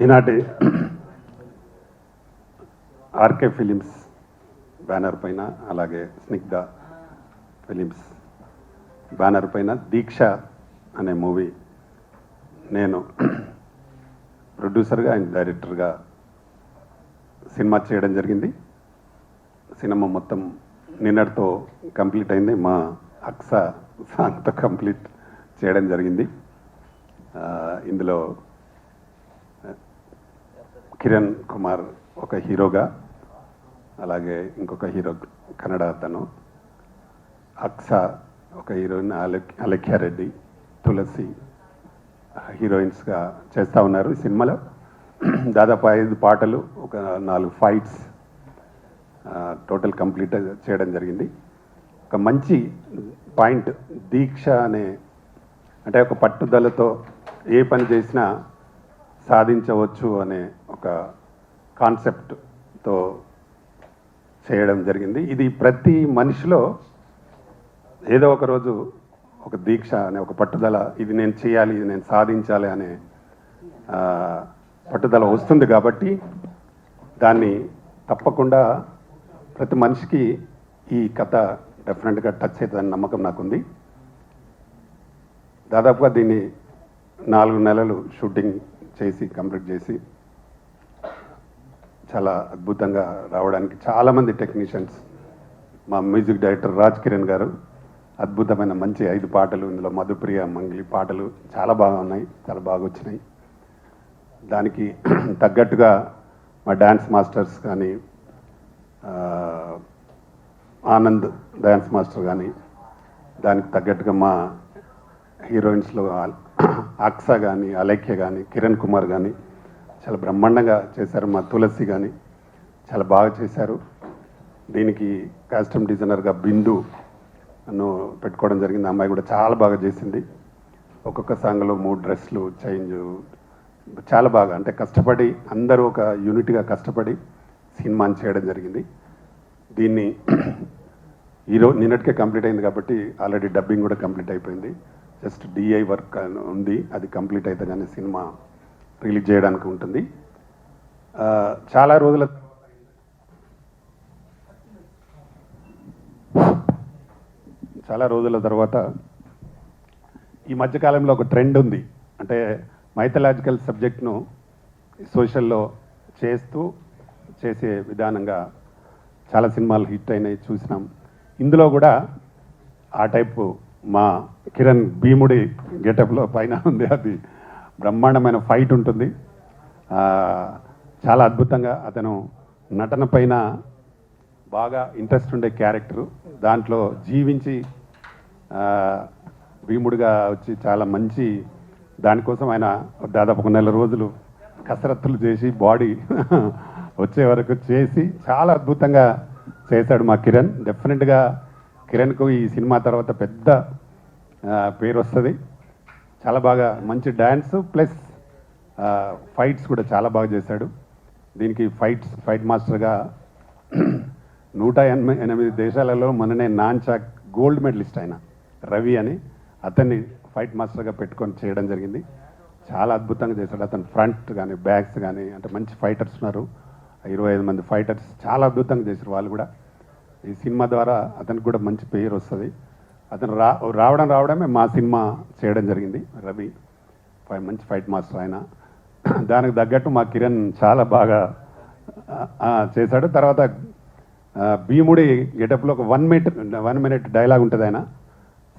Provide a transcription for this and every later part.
ఈనాటి RK films banner పైన అలాగే స్నిగ్ధ ఫిలిమ్స్ బ్యానర్ పైన దీక్ష అనే మూవీ నేను ప్రొడ్యూసర్గా అండ్ డైరెక్టర్గా సినిమా చేయడం జరిగింది. సినిమా మొత్తం నిన్నటితో కంప్లీట్ అయింది. మా అక్స సాంగ్తో కంప్లీట్ చేయడం జరిగింది. ఇందులో కిరణ్ కుమార్ ఒక హీరోగా, అలాగే ఇంకొక హీరో కన్నడ అతను, అక్స ఒక హీరోయిన్ అలెఖ్య రెడ్డి, తులసి హీరోయిన్స్గా చేస్తూ ఉన్నారు. ఈ సినిమాలో దాదాపు 5 పాటలు, ఒక 4 ఫైట్స్ టోటల్ కంప్లీట్ చేయడం జరిగింది. ఒక మంచి పాయింట్ దీక్ష అనే, అంటే ఒక పట్టుదలతో ఏ పని చేసినా సాధించవచ్చు అనే ఒక కాన్సెప్ట్తో చేయడం జరిగింది. ఇది ప్రతి మనిషిలో ఏదో ఒక రోజు ఒక దీక్ష అనే ఒక పట్టుదల, ఇది నేను చేయాలి, ఇది నేను సాధించాలి అనే పట్టుదల వస్తుంది. కాబట్టి దాన్ని తప్పకుండా ప్రతి మనిషికి ఈ కథ డెఫినెట్గా టచ్ అవుతుందని నమ్మకం నాకుంది. దాదాపుగా దీన్ని 4 నెలలు షూటింగ్ చేసి కంప్లీట్ చేసి చాలా అద్భుతంగా రావడానికి చాలామంది టెక్నీషియన్స్, మా మ్యూజిక్ డైరెక్టర్ రాజ్ కిరణ్ గారు అద్భుతమైన మంచి 5 పాటలు, ఇందులో మధుప్రియ మంగ్లీ పాటలు చాలా బాగా ఉన్నాయి, చాలా బాగా వచ్చినాయి. దానికి తగ్గట్టుగా మా డ్యాన్స్ మాస్టర్స్ కానీ, ఆనంద్ డ్యాన్స్ మాస్టర్ కానీ, దానికి తగ్గట్టుగా మా హీరోయిన్స్లో అక్స కానీ, అలెఖ్య కానీ, కిరణ్ కుమార్ కానీ చాలా బ్రహ్మాండంగా చేశారు. మా తులసి కానీ చాలా బాగా చేశారు. దీనికి కాస్ట్యూమ్ డిజైనర్గా బిందు నన్ను పెట్టుకోవడం జరిగింది. అమ్మాయి కూడా చాలా బాగా చేసింది. ఒక్కొక్క సాంగ్లో 3 డ్రెస్లు చేంజ్, చాలా బాగా, అంటే కష్టపడి అందరూ ఒక యూనిట్గా కష్టపడి సినిమాని చేయడం జరిగింది. దీన్ని నిన్నటికే కంప్లీట్ అయింది కాబట్టి ఆల్రెడీ డబ్బింగ్ కూడా కంప్లీట్ అయిపోయింది. జస్ట్ డిఐ వర్క్ ఉంది, అది కంప్లీట్ అయితే కానీ సినిమా రిలీజ్ చేయడానికి ఉంటుంది. చాలా రోజుల తర్వాత ఈ మధ్యకాలంలో ఒక ట్రెండ్ ఉంది. అంటే మైథలాజికల్ సబ్జెక్ట్ను సోషల్లో చేసే విధానంగా చాలా సినిమాలు హిట్ అయినాయి, చూసినాం. ఇందులో కూడా ఆ టైపు మా కిరణ్ భీముడి గెటప్లో పైన ఉంది. అది బ్రహ్మాండమైన ఫైట్ ఉంటుంది. చాలా అద్భుతంగా అతను నటన పైన బాగా ఇంట్రెస్ట్ ఉండే క్యారెక్టరు, దాంట్లో జీవించి భీముడిగా వచ్చి చాలా మంచి, దానికోసం ఆయన దాదాపు 1 నెల రోజులు కసరత్తులు చేసి బాడీ వచ్చే వరకు చేసి చాలా అద్భుతంగా చేశాడు మా కిరణ్. డెఫినెట్గా కిరణ్కు ఈ సినిమా తర్వాత పెద్ద పేరు వస్తుంది. చాలా బాగా మంచి డ్యాన్స్ ప్లస్ ఫైట్స్ కూడా చాలా బాగా చేశాడు. దీనికి ఫైట్ మాస్టర్గా 188 దేశాలలో మొన్ననే నాన్చాక్ గోల్డ్ మెడలిస్ట్ ఆయన రవి అని, అతన్ని ఫైట్ మాస్టర్గా పెట్టుకొని చేయడం జరిగింది. చాలా అద్భుతంగా చేశాడు. అతను ఫ్రంట్ కానీ బ్యాక్స్ కానీ, అంటే మంచి ఫైటర్స్ ఉన్నారు, 25 మంది ఫైటర్స్ చాలా అద్భుతంగా చేశారు. వాళ్ళు కూడా ఈ సినిమా ద్వారా అతనికి కూడా మంచి పేరు వస్తుంది. అతను రావడమే మా సినిమా చేయడం జరిగింది. రవి మంచి ఫైట్ మాస్టర్ ఆయన. దానికి తగ్గట్టు మా కిరణ్ చాలా బాగా చేశాడు. తర్వాత భీముడి గెటప్లో ఒక 1 మినిట్ డైలాగ్ ఉంటుంది. ఆయన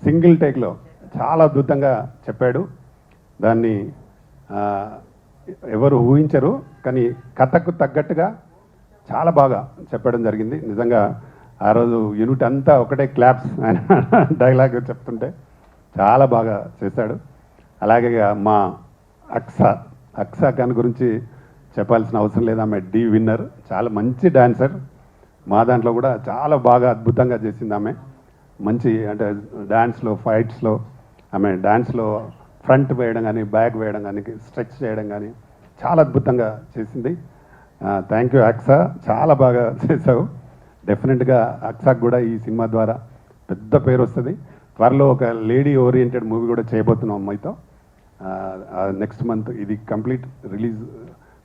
సింగిల్ టేక్లో చాలా అద్భుతంగా చెప్పాడు. దాన్ని ఎవరు ఊహించరు, కానీ కథకు తగ్గట్టుగా చాలా బాగా చెప్పడం జరిగింది. నిజంగా ఆ రోజు యూనిట్ అంతా ఒకటే క్లాప్స్ ఆయన డైలాగ్ చెప్తుంటే చాలా బాగా చేశాడు. అలాగే మా అక్సా ఖాన్ గురించి చెప్పాల్సిన అవసరం లేదు. ఆమె డి విన్నర్, చాలా మంచి డాన్సర్. మా దాంట్లో కూడా చాలా బాగా అద్భుతంగా చేసింది ఆమె. మంచి, అంటే డ్యాన్స్లో ఫైట్స్లో ఆమె డ్యాన్స్లో ఫ్రంట్ వేయడం కానీ, బ్యాక్ వేయడం కానీ, స్ట్రెచ్ చేయడం కానీ చాలా అద్భుతంగా చేసింది. థ్యాంక్ యూ అక్సా, చాలా బాగా చేసావు. డెఫినెట్గా అక్సాకు కూడా ఈ సినిమా ద్వారా పెద్ద పేరు వస్తుంది. త్వరలో ఒక లేడీ ఓరియంటెడ్ మూవీ కూడా చేయబోతున్నాం అమ్మాయితో. నెక్స్ట్ మంత్ ఇది కంప్లీట్ రిలీజ్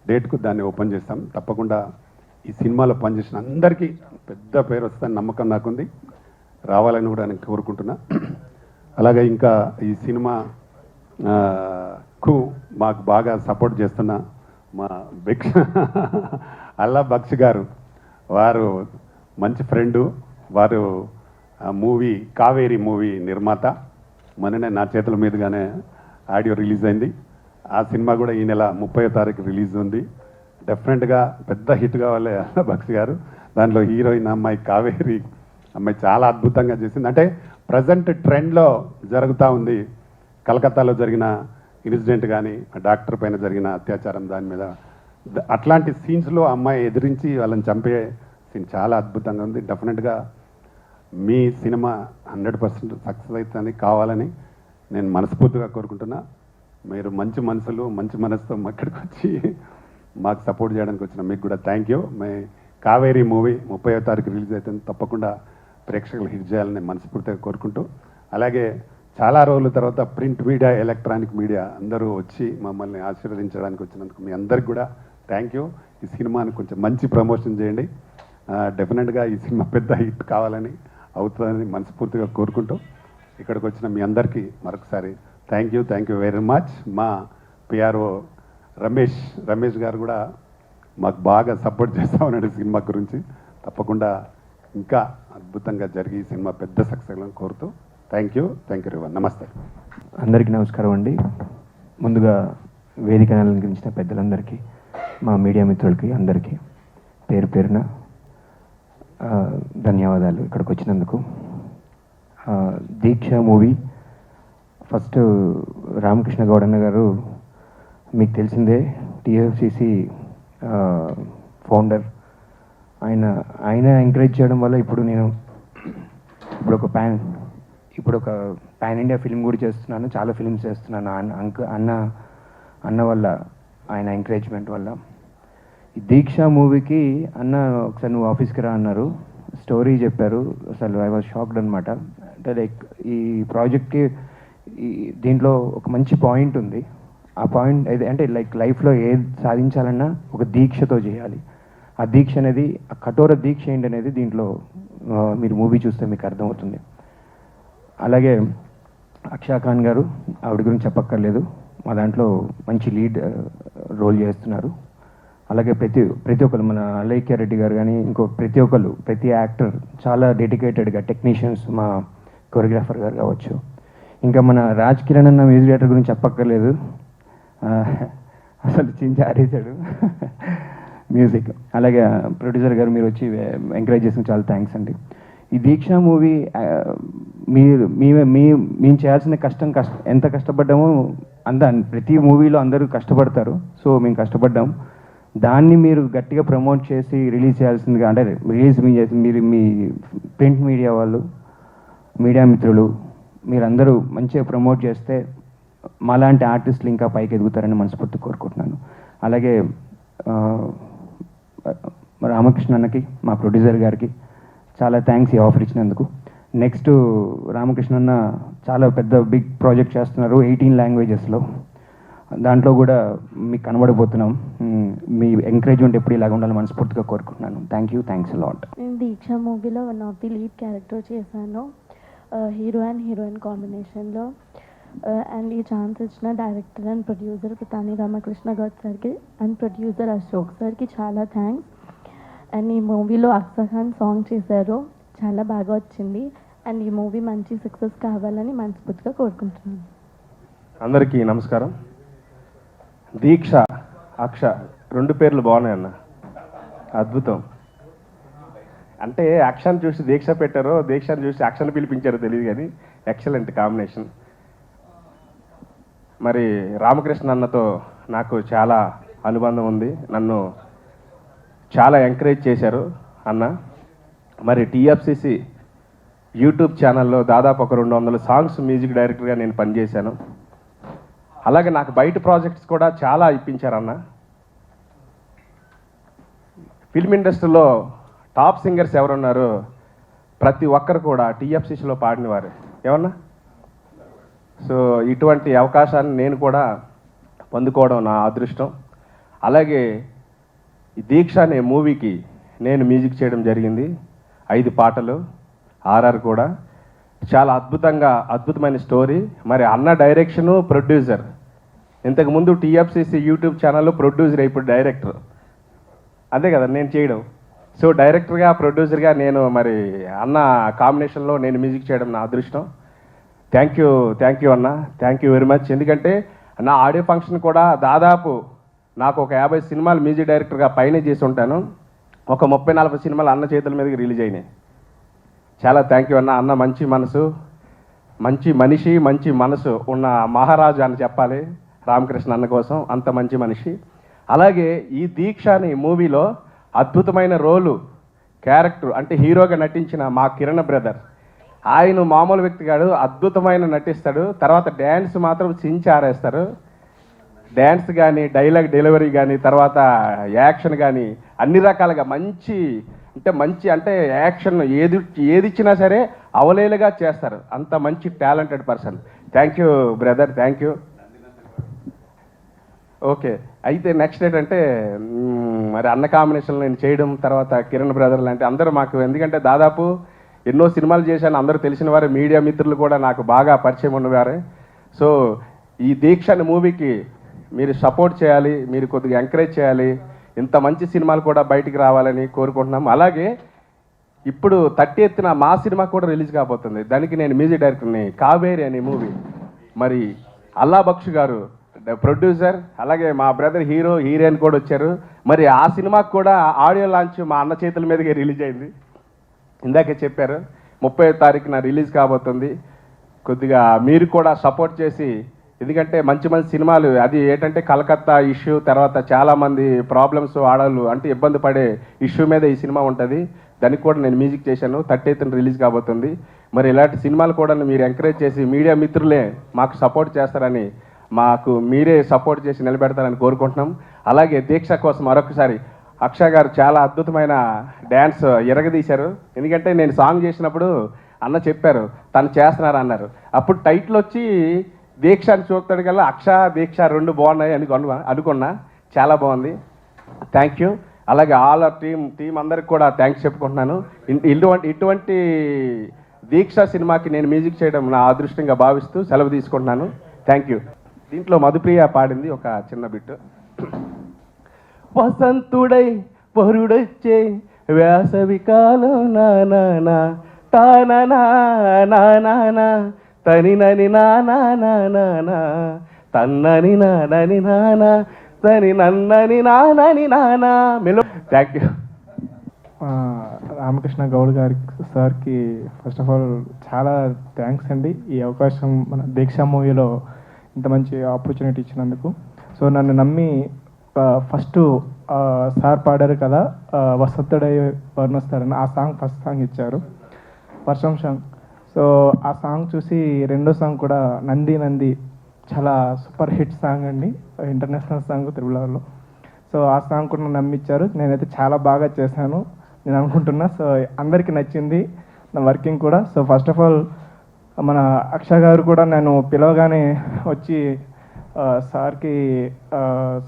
డేట్కు దాన్ని ఓపెన్ చేస్తాం. తప్పకుండా ఈ సినిమాలో పనిచేసిన అందరికీ పెద్ద పేరు వస్తుందని నమ్మకం నాకుంది, రావాలని కూడా నేను కోరుకుంటున్నా. అలాగే ఇంకా ఈ సినిమా మాకు బాగా సపోర్ట్ చేస్తున్న మా అల్లా బక్ష్ గారు, వారు మంచి ఫ్రెండు, వారు మూవీ కావేరీ మూవీ నిర్మాత. మొన్ననే నా చేతుల మీదుగానే ఆడియో రిలీజ్ అయింది. ఆ సినిమా కూడా ఈ నెల 30వ తారీఖు రిలీజ్ ఉంది. డెఫినెట్గా పెద్ద హిట్ కావాలి అల్లా బక్ష్ గారు. దాంట్లో హీరోయిన్ అమ్మాయి కావేరీ అమ్మాయి చాలా అద్భుతంగా చేసింది. అంటే ప్రజెంట్ ట్రెండ్లో జరుగుతూ ఉంది. కలకత్తాలో జరిగిన ఇన్సిడెంట్ కానీ, డాక్టర్ పైన జరిగిన అత్యాచారం, దాని మీద అట్లాంటి సీన్స్లో అమ్మాయి ఎదిరించి వాళ్ళని చంపే సీన్ చాలా అద్భుతంగా ఉంది. డెఫినెట్గా మీ సినిమా 100% సక్సెస్ అవుతుంది కావాలని నేను మనస్ఫూర్తిగా కోరుకుంటున్నా. మీరు మంచి మనసులు, మంచి మనసుతో ఇక్కడికి వచ్చి మాకు సపోర్ట్ చేయడానికి వచ్చిన మీకు కూడా థ్యాంక్ యూ. కావేరీ మూవీ 30వ తారీఖు రిలీజ్ అవుతుంది. తప్పకుండా ప్రేక్షకులు హిట్ చేయాలని మనస్ఫూర్తిగా కోరుకుంటూ, అలాగే చాలా రోజుల తర్వాత ప్రింట్ మీడియా, ఎలక్ట్రానిక్ మీడియా అందరూ వచ్చి మమ్మల్ని ఆశీర్వదించడానికి వచ్చినందుకు మీ అందరికి కూడా థ్యాంక్ యూ. ఈ సినిమాని కొంచెం మంచి ప్రమోషన్ చేయండి. డెఫినెట్గా ఈ సినిమా పెద్ద హిట్ కావాలని, అవుతుందని మనస్ఫూర్తిగా కోరుకుంటూ, ఇక్కడికి వచ్చిన మీ అందరికీ మరొకసారి థ్యాంక్ యూ వెరీ మచ్. మా పిఆర్ఓ రమేష్ గారు కూడా మాకు బాగా సపోర్ట్ చేస్తూ ఉన్నాడు సినిమా గురించి. తప్పకుండా ఇంకా అద్భుతంగా జరిగి ఈ సినిమా పెద్ద సక్సెస్ అని కోరుతూ థ్యాంక్ యూ రివన్. నమస్తే. అందరికీ నమస్కారం అండి. ముందుగా వేదికను అలంకరించిన పెద్దలందరికీ, మా మీడియా మిత్రులకి అందరికీ పేరు పేరున ధన్యవాదాలు ఇక్కడికి వచ్చినందుకు. దీక్ష మూవీ ఫస్ట్ రామకృష్ణ గౌడన్న గారు మీకు తెలిసిందే, టీఎఫ్సిసి ఫౌండర్. ఆయన ఎంకరేజ్ చేయడం వల్ల ఇప్పుడు ఒక పాన్ ఇండియా ఫిల్మ్ కూడా చేస్తున్నాను, చాలా ఫిల్మ్స్ చేస్తున్నాను. అన్న వల్ల, ఆయన ఎంకరేజ్మెంట్ వల్ల. ఈ దీక్ష మూవీకి అన్న ఒకసారి నువ్వు ఆఫీస్కి రా అన్నారు, స్టోరీ చెప్పారు. అసలు ఐ వాజ్ షాక్డ్ అనమాట. అంటే లైక్ ఈ ప్రాజెక్ట్కి దీంట్లో ఒక మంచి పాయింట్ ఉంది. ఆ పాయింట్ అంటే లైక్ లైఫ్లో ఏది సాధించాలన్నా ఒక దీక్షతో చేయాలి. ఆ దీక్ష అనేది, ఆ కఠోర దీక్ష ఏంటి అనేది దీంట్లో మీరు మూవీ చూస్తే మీకు అర్థమవుతుంది. అలాగే అక్షా ఖాన్ గారు, ఆవిడ గురించి చెప్పక్కర్లేదు, మా దాంట్లో మంచి లీడ్ రోల్ చేస్తున్నారు. అలాగే ప్రతి ఒక్కరు, మన అలైక్య రెడ్డి గారు కానీ, ప్రతి యాక్టర్ చాలా డెడికేటెడ్గా, టెక్నీషియన్స్, మా కొరియోగ్రాఫర్ గారు కావచ్చు, ఇంకా మన రాజ్ కిరణ్ అన్న మ్యూజిక్ డైరెక్టర్ గురించి చెప్పక్కర్లేదు, అసలు చించారేశాడు మ్యూజిక్. అలాగే ప్రొడ్యూసర్ గారు మీరు వచ్చి ఎంకరేజ్ చేసిన చాలా థ్యాంక్స్ అండి. ఈ దీక్ష మూవీ మేము చేయాల్సిన కష్టం ఎంత కష్టపడ్డామో ప్రతి మూవీలో అందరూ కష్టపడతారు. సో మేము కష్టపడ్డాం. దాన్ని మీరు గట్టిగా ప్రమోట్ చేసి రిలీజ్ చేయాల్సిందిగా, అంటే రిలీజ్ మీరు మీ ప్రింట్ మీడియా వాళ్ళు, మీడియా మిత్రులు, మీరందరూ మంచిగా ప్రమోట్ చేస్తే మాలాంటి ఆర్టిస్టులు ఇంకా పైకి ఎదుగుతారని మనస్ఫూర్తి కోరుకుంటున్నాను. అలాగే రామకృష్ణ అన్నకి, మా ప్రొడ్యూసర్ గారికి చాలా థ్యాంక్స్ ఈ ఆఫర్ ఇచ్చినందుకు. నెక్స్ట్ రామకృష్ణ అన్న చాలా పెద్ద బిగ్ ప్రాజెక్ట్ చేస్తున్నారు 18 లాంగ్వేజెస్లో. దాంట్లో కూడా మీకు కనబడిపోతున్నాం. మీ ఎంకరేజ్మెంట్ ఎప్పుడు ఇలాగ ఉండాలని మనస్ఫూర్తిగా కోరుకుంటున్నాను. Thanks lot. నేను దీక్ష మూవీలో one of the lead character చేశాను, హీరో అండ్ హీరోయిన్ కాంబినేషన్లో. అండ్ ఈ ఛాన్స్ ఇచ్చిన director and producer Pitani Ramakrishna Goud సార్కి అండ్ ప్రొడ్యూసర్ అశోక్ సార్కి చాలా థ్యాంక్స్. అండ్ ఈ మూవీలో అక్షా ఖాన్ సాంగ్ చేశారు, చాలా బాగా వచ్చింది. అండ్ ఈ మూవీ మంచి సక్సెస్ కావాలని మనస్ఫూర్తిగా కోరుకుంటున్నాను. అందరికీ నమస్కారం. దీక్ష, అక్ష, 2 పేర్లు బాగున్నాయి అన్న, అద్భుతం. అంటే అక్షను చూసి దీక్ష పెట్టారో, దీక్షను చూసి అక్షను పిలిపించారో తెలియదు, కానీ ఎక్సలెంట్ కాంబినేషన్. మరి రామకృష్ణ అన్నతో నాకు చాలా అనుబంధం ఉంది, నన్ను చాలా ఎంకరేజ్ చేశారు అన్న. మరి టీఎఫ్సిసి యూట్యూబ్ ఛానల్లో దాదాపు ఒక 200 సాంగ్స్ మ్యూజిక్ డైరెక్టర్గా నేను పనిచేశాను. అలాగే నాకు బయట ప్రాజెక్ట్స్ కూడా చాలా ఇప్పించారన్న. ఫిల్మ్ ఇండస్ట్రీలో టాప్ సింగర్స్ ఎవరున్నారు, ప్రతి ఒక్కరు కూడా టీఎఫ్సిసిలో పాడినవారు ఏమన్నా. సో ఇటువంటి అవకాశాన్ని నేను కూడా పొందుకోవడం నా అదృష్టం. అలాగే ఈ దీక్ష అనే మూవీకి నేను మ్యూజిక్ చేయడం జరిగింది. 5 పాటలు, ఆర్ఆర్ కూడా. చాలా అద్భుతమైన స్టోరీ. మరి అన్న డైరెక్షను, ప్రొడ్యూసర్. ఇంతకుముందు టీఎఫ్సిసి యూట్యూబ్ ఛానల్లో ప్రొడ్యూసర్, ఇప్పుడు డైరెక్టర్. అదే కదా నేను చేయడం. సో డైరెక్టర్గా, ప్రొడ్యూసర్గా నేను మరి అన్న కాంబినేషన్లో నేను మ్యూజిక్ చేయడం నా అదృష్టం. థ్యాంక్ యూ అన్న, థ్యాంక్ యూ వెరీ మచ్. ఎందుకంటే నా ఆడియో ఫంక్షన్ కూడా దాదాపు నాకు ఒక 50 సినిమాలు మ్యూజిక్ డైరెక్టర్గా పైనే చేసి ఉంటాను. ఒక 30-40 సినిమాలు అన్న చేతుల మీదకి రిలీజ్ అయినాయి. చాలా థ్యాంక్ యూ అన్న. అన్న మంచి మనసు, మంచి మనిషి, మంచి మనసు ఉన్న మహారాజు అని చెప్పాలి రామకృష్ణ అన్న కోసం. అంత మంచి మనిషి. అలాగే ఈ దీక్ష అనే మూవీలో అద్భుతమైన రోలు, క్యారెక్టర్ అంటే హీరోగా నటించిన మా కిరణ్ బ్రదర్. ఆయన మామూలు వ్యక్తి కాడు, అద్భుతమైన నటిస్తాడు. తర్వాత డ్యాన్స్ మాత్రం చించి ఆరేస్తారు. డ్యాన్స్ కానీ, డైలాగ్ డెలివరీ కానీ, తర్వాత యాక్షన్ కానీ అన్ని రకాలుగా మంచి అంటే యాక్షన్ ఏది ఇచ్చినా సరే అవలేలుగా చేస్తారు. అంత మంచి talented person. Thank you brother, thank you. Okay, అయితే నెక్స్ట్ ఏంటంటే మరి అన్న కాంబినేషన్లో నేను చేయడం, తర్వాత కిరణ్ బ్రదర్ లాంటి అందరూ మాకు, ఎందుకంటే దాదాపు ఎన్నో సినిమాలు చేశాను, అందరూ తెలిసిన వారు, మీడియా మిత్రులు కూడా నాకు బాగా పరిచయం ఉన్నవారే. సో ఈ దీక్ష అనే మూవీకి మీరు సపోర్ట్ చేయాలి, మీరు కొద్దిగా ఎంకరేజ్ చేయాలి. ఇంత మంచి సినిమాలు కూడా బయటికి రావాలని కోరుకుంటున్నాం. అలాగే ఇప్పుడు 30th మా సినిమా కూడా రిలీజ్ కాబోతుంది. దానికి నేను మ్యూజిక్ డైరెక్టర్ని. కావేరి అనే మూవీ. మరి అల్లా బక్ష్ గారు ప్రొడ్యూసర్, అలాగే మా బ్రదర్ హీరో, హీరోయిన్ కూడా వచ్చారు. మరి ఆ సినిమాకి కూడా ఆడియో లాంచ్ మా అన్న చేతుల మీదకే రిలీజ్ అయింది. ఇందాకే చెప్పారు 30వ తారీఖున రిలీజ్ కాబోతుంది. కొద్దిగా మీరు కూడా సపోర్ట్ చేసి, ఎందుకంటే మంచి సినిమాలు, అది ఏంటంటే కలకత్తా ఇష్యూ, తర్వాత చాలామంది ప్రాబ్లమ్స్, ఆడవాళ్ళు అంటే ఇబ్బంది పడే ఇష్యూ మీద ఈ సినిమా ఉంటుంది. దానికి కూడా నేను మ్యూజిక్ చేశాను. 30th రిలీజ్ కాబోతుంది. మరి ఇలాంటి సినిమాలు కూడా మీరు ఎంకరేజ్ చేసి, మీడియా మిత్రులే మాకు సపోర్ట్ చేస్తారని, మాకు మీరే సపోర్ట్ చేసి నిలబెడతారని కోరుకుంటున్నాం. అలాగే దీక్ష కోసం మరొకసారి అక్ష గారు చాలా అద్భుతమైన డ్యాన్స్ ఎరగదీశారు. ఎందుకంటే నేను సాంగ్ చేసినప్పుడు అన్న చెప్పారు తను చేస్తున్నారు అన్నారు. అప్పుడు టైటిల్ వచ్చి దీక్ష అని చూస్తాడు కల్లా అక్ష దీక్ష 2 బాగున్నాయి అనుకున్నా. చాలా బాగుంది. Thank you. అలాగే ఆల్ ఆర్ టీం అందరికి కూడా థ్యాంక్స్ చెప్పుకుంటున్నాను. ఇటువంటి దీక్ష సినిమాకి నేను మ్యూజిక్ చేయడం నా అదృష్టంగా భావిస్తూ సెలవు తీసుకుంటున్నాను. Thank you. దీంట్లో మధుప్రియ పాడింది ఒక చిన్న బిట్. వసంతుడై పరుడొచ్చే వేసవి కాలం నానా తానా నానా తని నని నానా తన్నని నానని నానా తని నన్నని నానని నానా మెలో. Thank you. రామకృష్ణ గౌడ్ సార్కి ఫస్ట్ ఆఫ్ ఆల్ చాలా థ్యాంక్స్ అండి. ఈ అవకాశం మన దీక్ష మూవీలో ఇంత మంచి ఆపర్చునిటీ ఇచ్చినందుకు. సో నన్ను నమ్మి ఫస్ట్ సార్ పాడారు కదా వసంతుడై వర్ణిస్తారని, ఆ సాంగ్ ఫస్ట్ సాంగ్ ఇచ్చారు, వర్షం సాంగ్. సో ఆ సాంగ్ చూసి రెండో సాంగ్ కూడా నంది చాలా సూపర్ హిట్ సాంగ్ అండి, ఇంటర్నేషనల్ సాంగ్ తిరుమలలో. సో ఆ సాంగ్ కూడా నమ్మిచ్చారు. నేనైతే చాలా బాగా చేశాను నేను అనుకుంటున్నా. సో అందరికీ నచ్చింది నా వర్కింగ్ కూడా. సో ఫస్ట్ ఆఫ్ ఆల్ మన అక్ష గారు కూడా నేను పిలవగానే వచ్చి సార్కి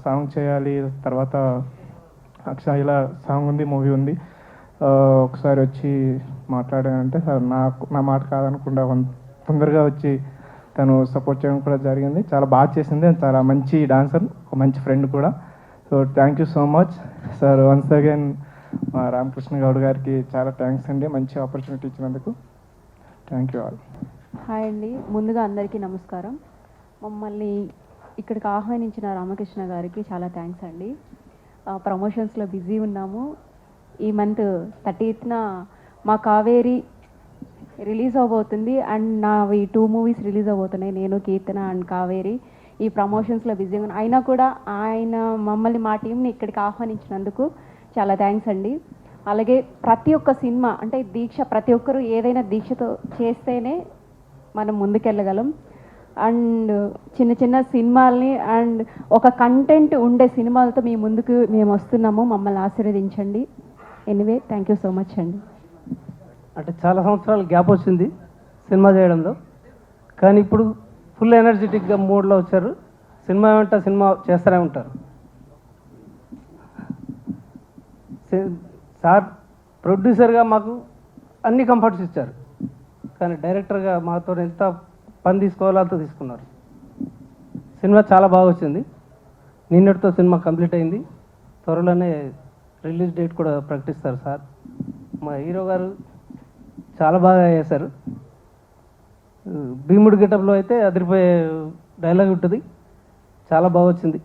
సాంగ్ చేయాలి, తర్వాత అక్ష ఇలా సాంగ్ ఉంది, మూవీ ఉంది, ఒకసారి వచ్చి మాట్లాడానంటే సార్ నా మాట కాదనకుండా తొందరగా వచ్చి తను సపోర్ట్ చేయడం కూడా జరిగింది. చాలా బాగా చేసింది. చాలా మంచి డాన్సర్, ఒక మంచి ఫ్రెండ్ కూడా. So thank you so much sir. Once again మా రామకృష్ణ గౌడ్ గారికి చాలా థ్యాంక్స్ అండి, మంచి ఆపర్చునిటీ ఇచ్చినందుకు. Thank you all. హాయ్ అండి. ముందుగా అందరికీ నమస్కారం. మమ్మల్ని ఇక్కడికి ఆహ్వానించిన రామకృష్ణ గారికి చాలా థ్యాంక్స్ అండి. ప్రమోషన్స్లో బిజీ ఉన్నాము. ఈ మంత్ 30th మా కావేరి రిలీజ్ అవబోతుంది అండ్ నావి 2 మూవీస్ రిలీజ్ అవబోతున్నాయి, నేను కీర్తన అండ్ కావేరి. ఈ ప్రమోషన్స్లో బిజీగా ఉన్నా అయినా కూడా ఆయన మమ్మల్ని, మా టీంని ఇక్కడికి ఆహ్వానించినందుకు చాలా థ్యాంక్స్ అండి. అలాగే ప్రతి ఒక్క సినిమా అంటే దీక్ష, ప్రతి ఒక్కరూ ఏదైనా దీక్షతో చేస్తేనే మనం ముందుకెళ్ళగలం. అండ్ చిన్న చిన్న సినిమాల్ని అండ్ ఒక కంటెంట్ ఉండే సినిమాలతో మీ ముందుకు మేము వస్తున్నాము. మమ్మల్ని ఆశీర్వదించండి. Anyway thank you so much అండి. అంటే చాలా సంవత్సరాలు గ్యాప్ వచ్చింది సినిమా చేయడంలో, కానీ ఇప్పుడు ఫుల్ ఎనర్జెటిక్గా మూడ్లో వచ్చారు. సినిమా వెంట సినిమా చేస్తూనే ఉంటారు. సార్ ప్రొడ్యూసర్గా మాకు అన్ని కంఫర్ట్స్ ఇచ్చారు, కానీ డైరెక్టర్గా మాతో ఎంత పని తీసుకోవాలో అంత తీసుకున్నారు. సినిమా చాలా బాగా వచ్చింది. నిన్నటితో సినిమా కంప్లీట్ అయింది. త్వరలోనే రిలీజ్ డేట్ కూడా ప్రకటిస్తారు సార్. మా హీరో గారు చాలా బాగా చేశారు. భీముడి గెటప్లో అయితే అదిరిపోయే డైలాగ్ ఉంటుంది, చాలా బాగా వచ్చింది.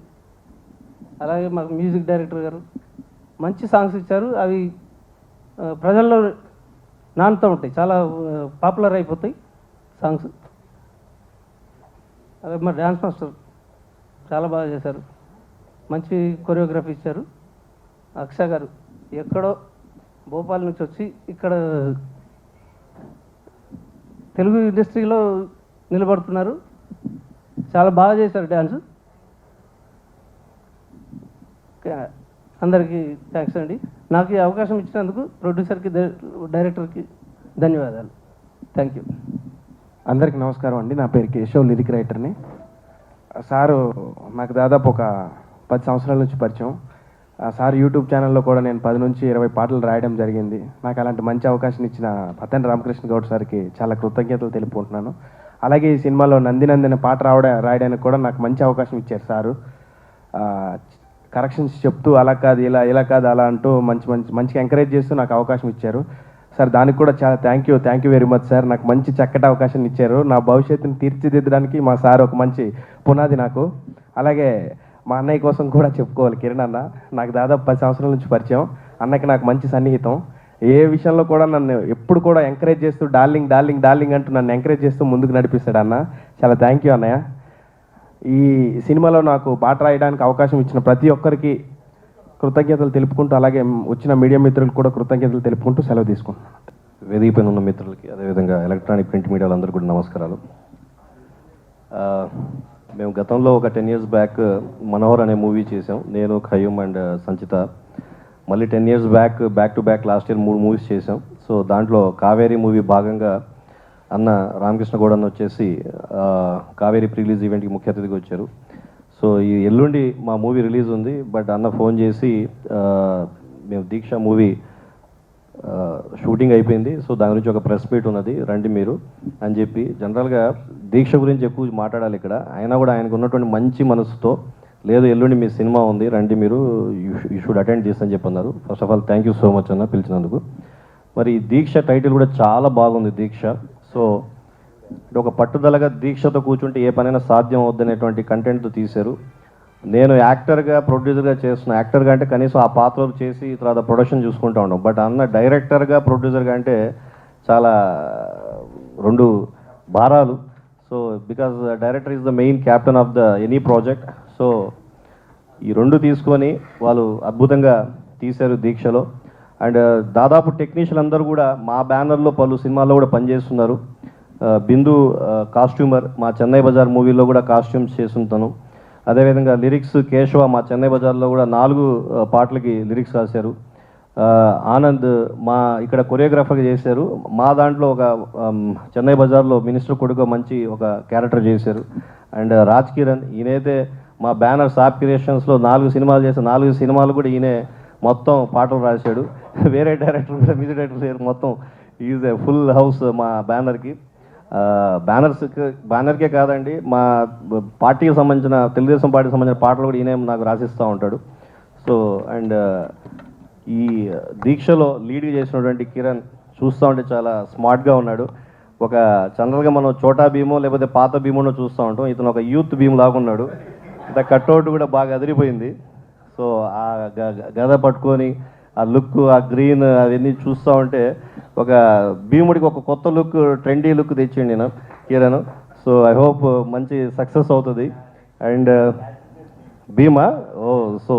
అలాగే మాకు మ్యూజిక్ డైరెక్టర్ గారు మంచి సాంగ్స్ ఇచ్చారు. అవి ప్రజల్లో నానుతూ ఉంటాయి, చాలా పాపులర్ అయిపోతాయి సాంగ్స్. అలాగే మా డ్యాన్స్ మాస్టర్ చాలా బాగా చేశారు, మంచి కొరియోగ్రఫీ ఇచ్చారు. అక్ష గారు ఎక్కడో భోపాల్ నుంచి వచ్చి ఇక్కడ తెలుగు ఇండస్ట్రీలో నిలబడుతున్నారు. చాలా బాగా చేశారు డ్యాన్స్. అందరికీ థ్యాంక్స్ అండి. నాకు ఈ అవకాశం ఇచ్చినందుకు ప్రొడ్యూసర్కి డైరెక్టర్కి ధన్యవాదాలు. Thank you. అందరికీ నమస్కారం అండి. నా పేరు కేశవ్, లిరిక్ రైటర్ని. సారు నాకు దాదాపు ఒక 10 సంవత్సరాల నుంచి పరిచయం. సార్ యూట్యూబ్ ఛానల్లో కూడా నేను 10 నుంచి 20 పాటలు రాయడం జరిగింది. నాకు అలాంటి మంచి అవకాశం ఇచ్చిన పతండ్రి రామకృష్ణ గౌడ్ సార్కి చాలా కృతజ్ఞతలు తెలుపుకుంటున్నాను. అలాగే ఈ సినిమాలో నందినందిన పాట రాయడానికి కూడా నాకు మంచి అవకాశం ఇచ్చారు సారు. కరెక్షన్స్ చెప్తూ అలా కాదు ఇలా కాదు అలా అంటూ మంచిగా ఎంకరేజ్ చేస్తూ నాకు అవకాశం ఇచ్చారు సార్. దానికి కూడా చాలా thank you very much sir. నాకు మంచి చక్కటి అవకాశం ఇచ్చారు. నా భవిష్యత్తుని తీర్చిదిద్దడానికి మా సార్ ఒక మంచి పునాది నాకు. అలాగే మా అన్నయ్య కోసం కూడా చెప్పుకోవాలి, కిరణ్ అన్న. నాకు దాదాపు 10 సంవత్సరాల నుంచి పరిచయం. అన్నకి నాకు మంచి సన్నిహితం. ఏ విషయంలో కూడా నన్ను ఎప్పుడు కూడా ఎంకరేజ్ చేస్తూ డార్లింగ్ అంటూ నన్ను ఎంకరేజ్ చేస్తూ ముందుకు నడిపిస్తాడు అన్న. చాలా థ్యాంక్ యూ అన్నయ్య. ఈ సినిమాలో నాకు పాట రాయడానికి అవకాశం ఇచ్చిన ప్రతి ఒక్కరికి కృతజ్ఞతలు తెలుపుకుంటూ, అలాగే వచ్చిన మీడియా మిత్రులకు కూడా కృతజ్ఞతలు తెలుపుకుంటూ సెలవు తీసుకుంటున్నాను. వేదిక పైన ఉన్న మిత్రులకి, అదేవిధంగా ఎలక్ట్రానిక్ ప్రింట్ మీడియాలందరూ కూడా నమస్కారాలు. మేము గతంలో ఒక 10 years బ్యాక్ మనోహర్ అనే మూవీ చేసాం, నేను, ఖయ్యూమ్ అండ్ సంచిత. మళ్ళీ 10 years back to back last year 3 movies చేసాం. సో దాంట్లో కావేరీ మూవీ భాగంగా అన్న రామకృష్ణ గౌడ్ అన్న వచ్చేసి కావేరీ ప్రీలీజ్ ఈవెంట్కి ముఖ్య అతిథిగా వచ్చారు. సో ఈ ఎల్లుండి మా మూవీ రిలీజ్ ఉంది. బట్ అన్న ఫోన్ చేసి మేము దీక్ష మూవీ షూటింగ్ అయిపోయింది, సో దాని గురించి ఒక ప్రెస్ మీట్ ఉన్నది, రండి మీరు అని చెప్పి. జనరల్గా దీక్ష గురించి ఎక్కువ మాట్లాడాలి ఇక్కడ, అయినా కూడా ఆయనకు ఉన్నటువంటి మంచి మనసుతో, లేదు ఎల్లుండి మీ సినిమా ఉంది రండి మీరు, యూ షుడ్ అటెండ్ చేసి అని చెప్పన్నారు. First of all thank you so much అన్న పిలిచినందుకు. మరి దీక్ష టైటిల్ కూడా చాలా బాగుంది, దీక్ష. సో ఒక పట్టుదలగా దీక్షతో కూర్చుంటే ఏ పనైనా సాధ్యం అవుద్దనేటువంటి కంటెంట్తో తీశారు. నేను యాక్టర్గా ప్రొడ్యూసర్గా చేస్తున్నా, యాక్టర్గా అంటే కనీసం ఆ పాత్రలు చేసి తర్వాత ప్రొడక్షన్ చూసుకుంటూ ఉన్నాం. బట్ అన్న డైరెక్టర్గా ప్రొడ్యూసర్గా అంటే చాలా 2 భారాలు. So because director is the main captain of the any project. So ఈ 2 తీసుకొని వాళ్ళు అద్భుతంగా తీశారు దీక్షలో. అండ్ దాదాపు టెక్నీషియన్ అందరూ కూడా మా బ్యానర్లో పలు సినిమాల్లో కూడా పనిచేస్తున్నారు. బిందు కాస్ట్యూమర్ మా చెన్నై బజార్ మూవీలో కూడా కాస్ట్యూమ్స్ చేస్తుంటాను. అదేవిధంగా లిరిక్స్ కేశవ మా చెన్నై బజార్లో కూడా 4 పాటలకి లిరిక్స్ రాశారు. ఆనంద్ మా ఇక్కడ కొరియోగ్రాఫర్గా చేశారు. మా దాంట్లో ఒక చెన్నై బజార్లో మినిస్టర్ కొడుకు మంచి ఒక క్యారెక్టర్ చేశారు. అండ్ రాజ్ కిరణ్ ఈయనైతే మా బ్యానర్ సాప్ క్రియేషన్స్లో 4 సినిమాలు చేశారు. 4 సినిమాలు కూడా ఈయనే మొత్తం పాటలు రాశాడు. వేరే డైరెక్టర్ కూడా మ్యూజిక్ డైరెక్టర్ లేరు, మొత్తం ఈజ్ ఏ ఫుల్ హౌస్ మా బ్యానర్కి. బ్యానర్కే కాదండి, మా పార్టీకి సంబంధించిన తెలుగుదేశం పార్టీకి సంబంధించిన పాటలు కూడా ఈయన నాకు రాసిస్తూ ఉంటాడు. సో అండ్ ఈ దీక్షలో లీడ్ చేసినటువంటి కిరణ్ చూస్తూ ఉంటే చాలా స్మార్ట్గా ఉన్నాడు. ఒక జనరల్గా మనం చోటా భీమో లేకపోతే పాత భీమోనో చూస్తూ ఉంటాం, ఇతను ఒక యూత్ భీమ్ లాగా ఉన్నాడు. ఇంత కట్అవుట్ కూడా బాగా అదిరిపోయింది. సో ఆ గద పట్టుకొని ఆ లుక్, ఆ గ్రీన్ అవన్నీ చూస్తూ ఉంటే ఒక భీముడికి ఒక కొత్త లుక్, ట్రెండీ లుక్ తెచ్చిండి నేను కిరణ్. సో ఐ హోప్ మంచి సక్సెస్ అవుతుంది. అండ్ భీమా సో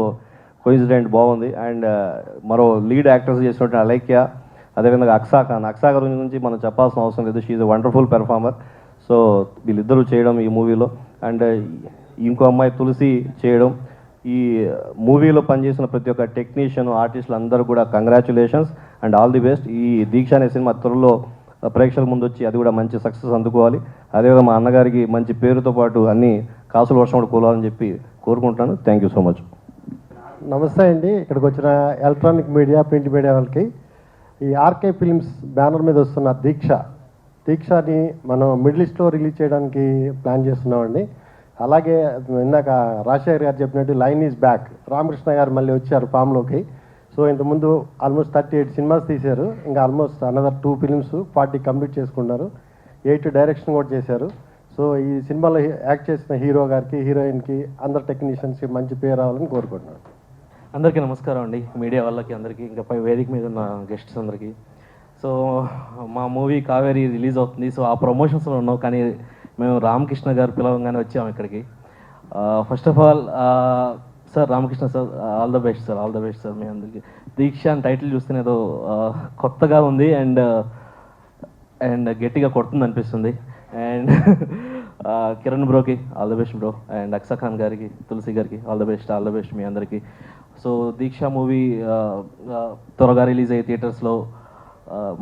కోయిన్సిడెంట్ బాగుంది. అండ్ మరో లీడ్ యాక్టర్స్ చేసినట్టు అలైక్య, అదేవిధంగా అక్సా ఖాన్ గురించి మనం చెప్పాల్సిన అవసరం లేదు, she's a wonderful performer. So వీళ్ళిద్దరూ చేయడం ఈ మూవీలో, అండ్ ఇంకో అమ్మాయి తులసి చేయడం. ఈ మూవీలో పనిచేసిన ప్రతి ఒక్క టెక్నీషియన్, ఆర్టిస్టులు అందరూ కూడా congratulations and all the best. ఈ దీక్ష అనే సినిమా త్వరలో ప్రేక్షకుల ముందు వచ్చి అది కూడా మంచి సక్సెస్ అందుకోవాలి. అదేవిధంగా మా అన్నగారికి మంచి పేరుతో పాటు అన్ని కాసుల వర్షం కూడా కూలాలని చెప్పి కోరుకుంటున్నాను. Thank you so much. నమస్తే అండి. ఇక్కడికి వచ్చిన ఎలక్ట్రానిక్ మీడియా, ప్రింట్ మీడియా వాళ్ళకి ఈ ఆర్కే ఫిల్మ్స్ బ్యానర్ మీద వస్తున్న దీక్షని మనం మిడిల్ ఈస్ట్లో రిలీజ్ చేయడానికి ప్లాన్ చేస్తున్నామండి. అలాగే ఇందాక రాజశేఖర్ గారు చెప్పినట్టు లైన్ ఈజ్ బ్యాక్, రామకృష్ణ గారు మళ్ళీ వచ్చారు ఫామ్లోకి. సో ఇంతకుముందు ఆల్మోస్ట్ 38 సినిమాస్ తీశారు, ఇంకా ఆల్మోస్ట్ అనదర్ 2 ఫిల్మ్స్ 40 కంప్లీట్ చేసుకున్నారు, 8 డైరెక్షన్ కూడా చేశారు. సో ఈ సినిమాలో యాక్ట్ చేసిన హీరో గారికి, హీరోయిన్కి, అందరు టెక్నీషియన్స్కి మంచి పేరు రావాలని కోరుకుంటున్నాను. అందరికీ నమస్కారం అండి, మీడియా వాళ్ళకి అందరికీ, ఇంకా పై వేదిక మీద ఉన్న గెస్ట్స్ అందరికీ. సో మా మూవీ కావేరి రిలీజ్ అవుతుంది. సో ఆ ప్రమోషన్స్లో ఉన్నాం, కానీ మేము రామకృష్ణ గారు పిలవంగానే వచ్చాము ఇక్కడికి. First of all sir, Ramakrishna sir, all the best sir, all the best sir మీ అందరికీ. దీక్ష అని టైటిల్ చూస్తేనే ఏదో కొత్తగా ఉంది అండ్ గట్టిగా కొడుతుంది అనిపిస్తుంది. అండ్ కిరణ్ బ్రోకి all the best bro, and Aksa Khan గారికి, తులసి గారికి ఆల్ ద బెస్ట్ మీ అందరికీ. సో దీక్ష మూవీ త్వరగా రిలీజ్ అయ్యే థియేటర్స్లో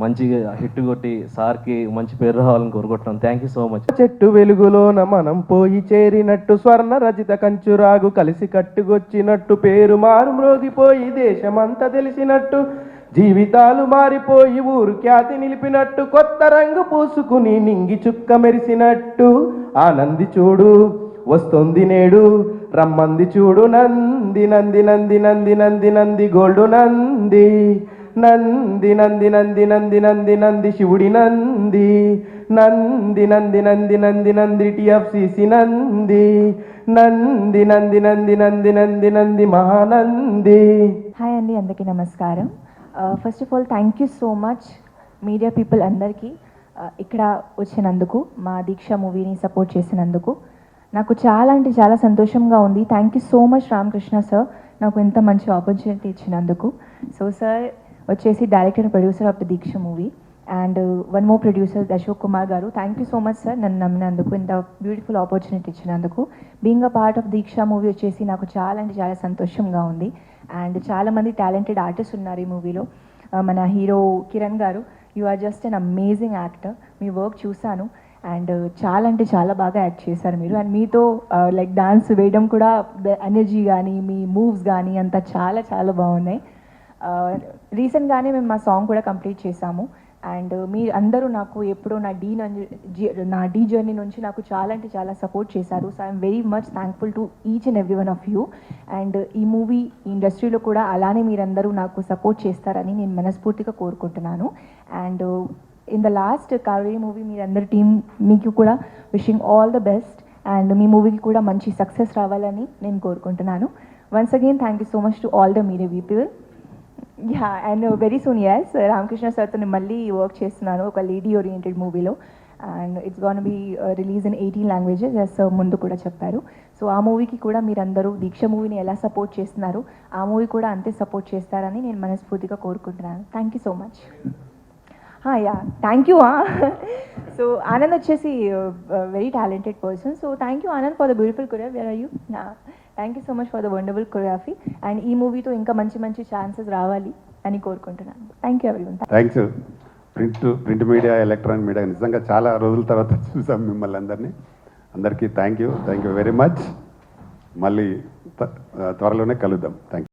మంచిగా హిట్ కొట్టి సార్కి మంచి పేరు రావాలని కోరుకుంటున్నాం. Thank you so much. చెట్టు వెలుగులోన మనం పోయి చేరినట్టు, స్వర్ణ రజిత కంచురాగు కలిసి కట్టుకొచ్చినట్టు, పేరు మారు మ్రోగిపోయి దేశమంతా తెలిసినట్టు, జీవితాలు మారిపోయి ఊరు ఖ్యాతి నిలిపినట్టు, కొత్త రంగు పూసుకుని నింగి చుక్క మెరిసినట్టు, ఆనంది చూడు వస్తుంది నేడు, రమ్మంది చూడు నంది నంది నంది నంది నంది నంది గోల్డు నంది, నంది నంది నంది నంది నంది నంది శివుడి నంది, నంది నంది నంది నంది నంది టిఎఫ్సిసి నంది, నంది నంది నంది నంది నంది నంది మహానంది. హాయ్ అండి, అందరికీ నమస్కారం. First of all thank you so much media people అందరికీ ఇక్కడ వచ్చినందుకు, మా దీక్ష మూవీని సపోర్ట్ చేసినందుకు నాకు చాలా అంటే చాలా సంతోషంగా ఉంది. Thank you so much Ramakrishna sir, నాకు ఇంత మంచి ఆపర్చునిటీ ఇచ్చినందుకు. సో సార్ వచ్చేసి director and producer of the Deeksha movie, and one more producer Ashok Kumar గారు. Thank you so much sir, నన్ను నమ్మినందుకు, ఇంత బ్యూటిఫుల్ ఆపర్చునిటీ ఇచ్చినందుకు. Being a part of Deeksha movie వచ్చేసి నాకు చాలా అంటే చాలా సంతోషంగా ఉంది. అండ్ చాలామంది టాలెంటెడ్ ఆర్టిస్ట్ ఉన్నారు ఈ మూవీలో. మన hero Kiran garu, you are just an amazing actor. మీ వర్క్ చూశాను అండ్ చాలా అంటే చాలా బాగా యాక్ట్ చేశారు మీరు. అండ్ మీతో లైక్ డాన్స్ వేయడం కూడా, ద ఎనర్జీ కానీ మీ మూవ్స్ కానీ అంతా చాలా చాలా బాగున్నాయి. రీసెంట్గానే మేము మా సాంగ్ కూడా కంప్లీట్ చేశాము. అండ్ మీ అందరూ నాకు ఎప్పుడో నా డీ జర్నీ నుంచి నాకు చాలా అంటే చాలా సపోర్ట్ చేశారు. So I'm very much thankful to each and every one of you. And ఈ మూవీ ఇండస్ట్రీలో కూడా అలానే మీరందరూ నాకు సపోర్ట్ చేస్తారని నేను మనస్ఫూర్తిగా కోరుకుంటున్నాను. And in the last Kaveri movie మీరందరి టీం మీకు కూడా wishing all the best, and మీ మూవీకి కూడా మంచి సక్సెస్ రావాలని నేను కోరుకుంటున్నాను. Once again thank you so much to all the media people. Yeah, and very soon S Ramakrishna సార్తో నేను మళ్ళీ వర్క్ చేస్తున్నాను ఒక లేడీ ఓరియంటెడ్ మూవీలో, and it's gonna be release in 18 languages S ముందు కూడా చెప్పారు. సో ఆ మూవీకి కూడా మీరందరూ దీక్ష మూవీని ఎలా సపోర్ట్ చేస్తున్నారు, ఆ మూవీ కూడా అంతే సపోర్ట్ చేస్తారని నేను మనస్ఫూర్తిగా కోరుకుంటున్నాను. Thank you so much. Yeah, thank you. So Anand వచ్చేసి very talented person. So thank you Anand for the beautiful choreo. Where are you? Thank you so much for the wonderful choreography. And ఈ మూవీతో ఇంకా మంచి మంచి ఛాన్సెస్ రావాలి అని కోరుకుంటున్నాను. Thank you everyone. Thanks. Print media, electronic media, నిజంగా చాలా రోజుల తర్వాత చూసాం మిమ్మల్ని అందరినీ. అందరికీ థ్యాంక్ యూ వెరీ మచ్. మళ్ళీ త్వరలోనే కలుద్దాం. Thank you.